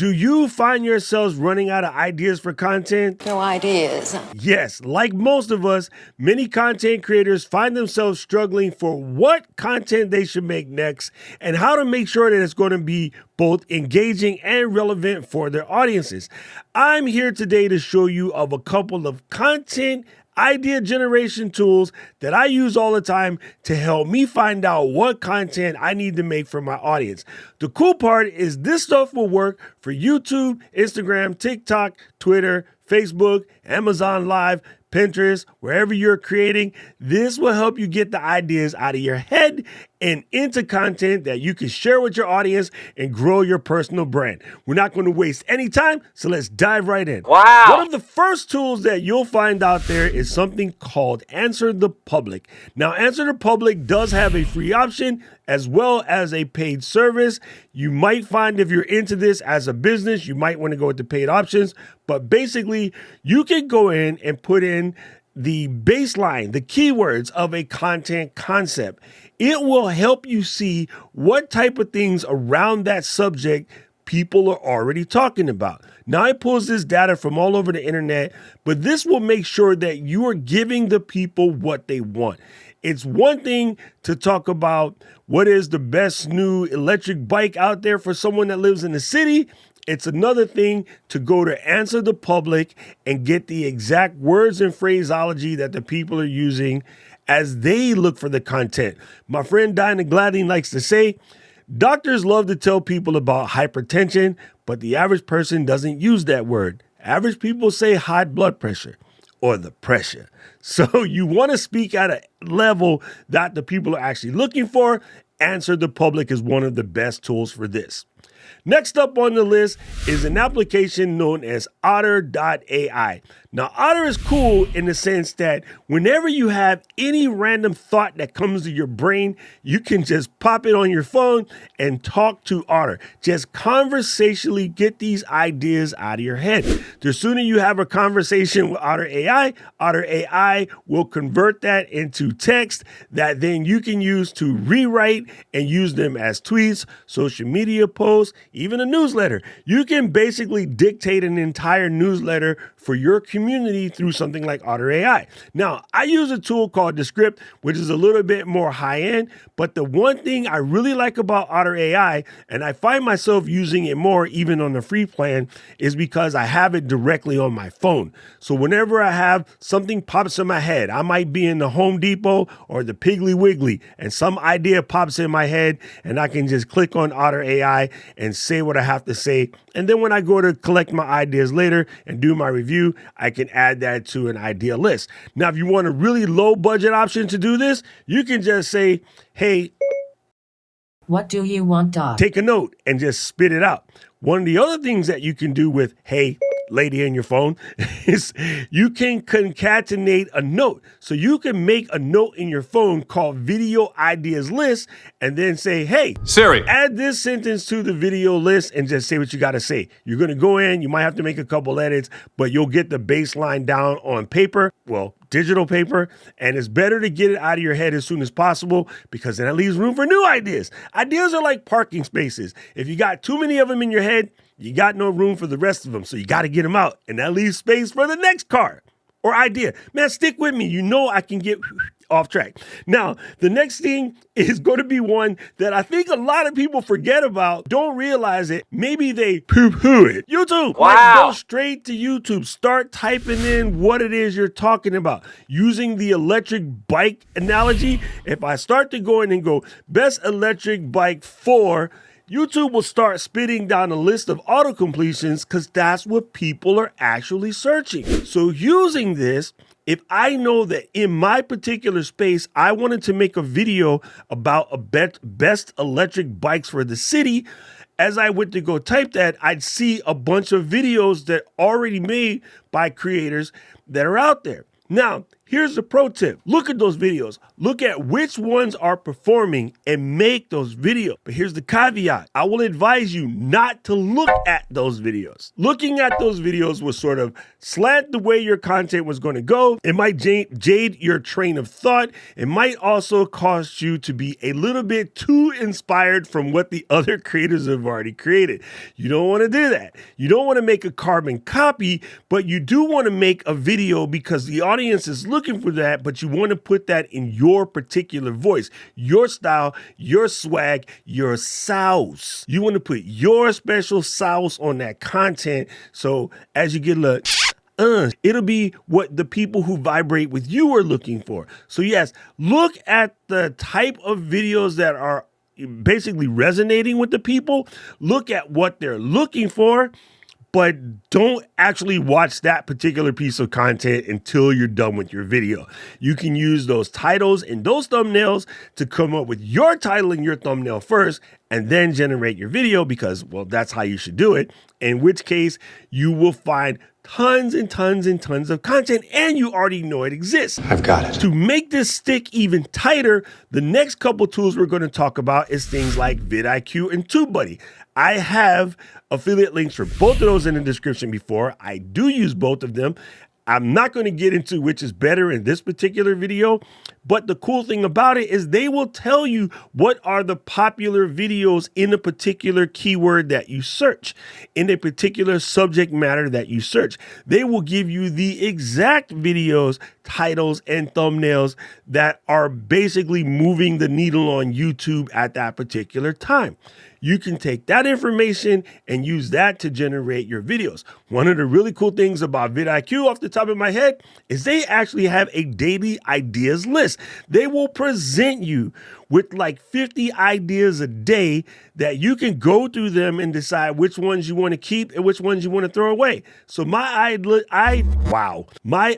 Do you find yourselves running out of ideas for content? No ideas. Yes, like most of us, many content creators find themselves struggling for what content they should make next and how to make sure that it's going to be both engaging and relevant for their audiences. I'm here today to show you of a couple of content idea generation tools that I use all the time to help me find out what content I need to make for my audience. The cool part is this stuff will work for YouTube, Instagram, TikTok, Twitter, Facebook, Amazon Live, Pinterest, wherever you're creating. This will help you get the ideas out of your head and into content that you can share with your audience and grow your personal brand. We're not going to waste any time, so let's dive right in. Wow. One of the first tools that you'll find out there is something called Answer the Public. Now, Answer the Public does have a free option as well as a paid service. You might find if you're into this as a business, you might want to go with the paid options. But basically, you can go in and put in the baseline, the keywords of a content concept. It will help you see what type of things around that subject people are already talking about. Now, it pulls this data from all over the internet, but this will make sure that you are giving the people what they want. It's one thing to talk about what is the best new electric bike out there for someone that lives in the city. It's another thing to go to Answer the Public and get the exact words and phraseology that the people are using as they look for the content. My friend Dinah Glading likes to say, doctors love to tell people about hypertension, but the average person doesn't use that word. Average people say high blood pressure or the pressure. So you want to speak at a level that the people are actually looking for. Answer the Public is one of the best tools for this. Next up on the list is an application known as Otter AI. Now, Otter is cool in the sense that whenever you have any random thought that comes to your brain, you can just pop it on your phone and talk to Otter. Just conversationally get these ideas out of your head. The sooner you have a conversation with Otter AI will convert that into text that then you can use to rewrite and use them as tweets, social media posts, even a newsletter. You can basically dictate an entire newsletter for your community through something like Otter AI. Now, I use a tool called Descript, which is a little bit more high end, but the one thing I really like about Otter AI, and I find myself using it more even on the free plan, is because I have it directly on my phone. So whenever I have something pops in my head, I might be in the Home Depot or the Piggly Wiggly, and some idea pops in my head, and I can just click on Otter AI and say what I have to say. And then when I go to collect my ideas later and do my review, I can add that to an idea list. Now, if you want a really low budget option to do this, you can just say, hey, what do you want, Doc? Take a note and just spit it out. One of the other things that you can do with, hey, lady in your phone, is you can concatenate a note. So you can make a note in your phone called video ideas list and then say, hey, Siri, add this sentence to the video list and just say what you got to say. You're going to go in, you might have to make a couple edits, but you'll get the baseline down on paper, well, digital paper, and it's better to get it out of your head as soon as possible because then it leaves room for new ideas. Ideas are like parking spaces. If you got too many of them in your head, you got no room for the rest of them, so you got to get them out, and that leaves space for the next car or idea. Man, stick with me. You know I can get off track. Now, the next thing is going to be one that I think a lot of people forget about, don't realize it. Maybe they poo-poo it. YouTube. Wow. Like, go straight to YouTube. Start typing in what it is you're talking about. Using the electric bike analogy, if I start to go in and go, best electric bike for, YouTube will start spitting down a list of auto completions because that's what people are actually searching. So using this, if I know that in my particular space, I wanted to make a video about a best electric bikes for the city, as I went to go type that, I'd see a bunch of videos that are already made by creators that are out there. Now, here's the pro tip. Look at those videos. Look at which ones are performing and make those videos. But here's the caveat. I will advise you not to look at those videos. Looking at those videos will sort of slant the way your content was going to go. It might jade your train of thought. It might also cause you to be a little bit too inspired from what the other creators have already created. You don't want to do that. You don't want to make a carbon copy, but you do want to make a video because the audience is looking for that, but you want to put that in your particular voice, your style, your swag, your sauce. You want to put your special sauce on that content. So as you get a look, it'll be what the people who vibrate with you are looking for. So yes, look at the type of videos that are basically resonating with the people. Look at what they're looking for, but don't actually watch that particular piece of content until you're done with your video. You can use those titles and those thumbnails to come up with your title and your thumbnail first, and then generate your video because, well, that's how you should do it. In which case, you will find tons and tons and tons of content, and you already know it exists. I've got it. To make this stick even tighter, the next couple tools we're going to talk about is things like VidIQ and TubeBuddy. I have affiliate links for both of those in the description before. I do use both of them. I'm not going to get into which is better in this particular video, but the cool thing about it is they will tell you what are the popular videos in a particular keyword that you search, in a particular subject matter that you search. They will give you the exact videos, titles, and thumbnails that are basically moving the needle on YouTube at that particular time. You can take that information and use that to generate your videos. One of the really cool things about VidIQ off the top of my head is they actually have a daily ideas list. They will present you with like 50 ideas a day that you can go through them and decide which ones you want to keep and which ones you want to throw away. So my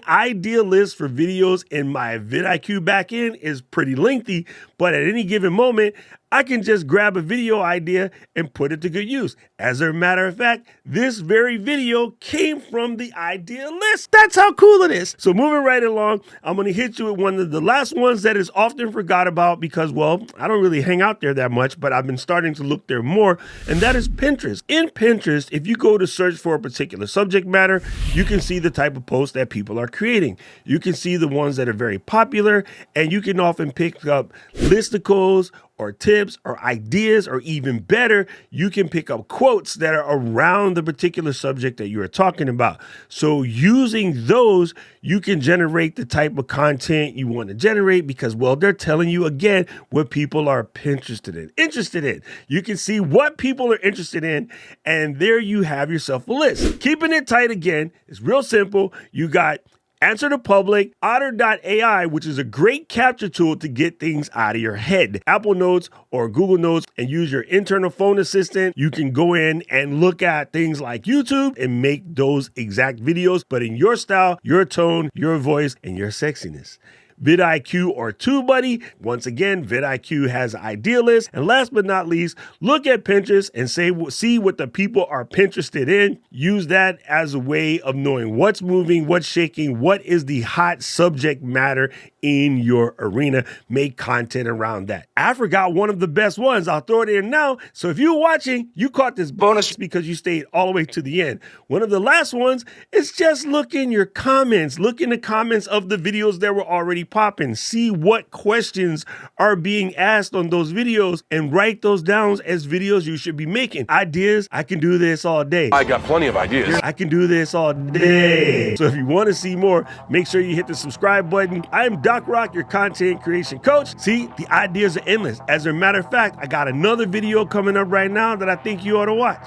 idea list for videos in my VidIQ backend is pretty lengthy, but at any given moment, I can just grab a video idea and put it to good use. As a matter of fact, this very video came from the idea list. That's how cool it is. So moving right along, I'm going to hit you with one of the last ones that is often forgot about because, well, I don't really hang out there that much, but I've been starting to look there more, and that is Pinterest. In Pinterest, if you go to search for a particular subject matter, you can see the type of posts that people are creating. You can see the ones that are very popular, and you can often pick up listicles or tips or ideas, or even better, you can pick up quotes that are around the particular subject that you are talking about. So using those, you can generate the type of content you want to generate because, well, they're telling you again what people are interested in. You can see what people are interested in, and there you have yourself a list. Keeping it tight again is real simple. You got Answer the Public, Otter AI, which is a great capture tool to get things out of your head. Apple Notes or Google Notes, and use your internal phone assistant. You can go in and look at things like YouTube and make those exact videos, but in your style, your tone, your voice, and your sexiness. VidIQ or TubeBuddy. Once again, VidIQ has an idea list. And last but not least, look at Pinterest and see what the people are Pinterested in. Use that as a way of knowing what's moving, what's shaking, what is the hot subject matter in your arena. Make content around that. I forgot one of the best ones. I'll throw it in now. So if you're watching, you caught this bonus because you stayed all the way to the end. One of the last ones is just look in your comments. Look in the comments of the videos that were already popping. See what questions are being asked on those videos and write those down as videos you should be making. Ideas, I can do this all day. I got plenty of ideas. I can do this all day. So if you want to see more, make sure you hit the subscribe button. I am Doc Rock, your content creation coach. See, the ideas are endless. As a matter of fact, I got another video coming up right now that I think you ought to watch.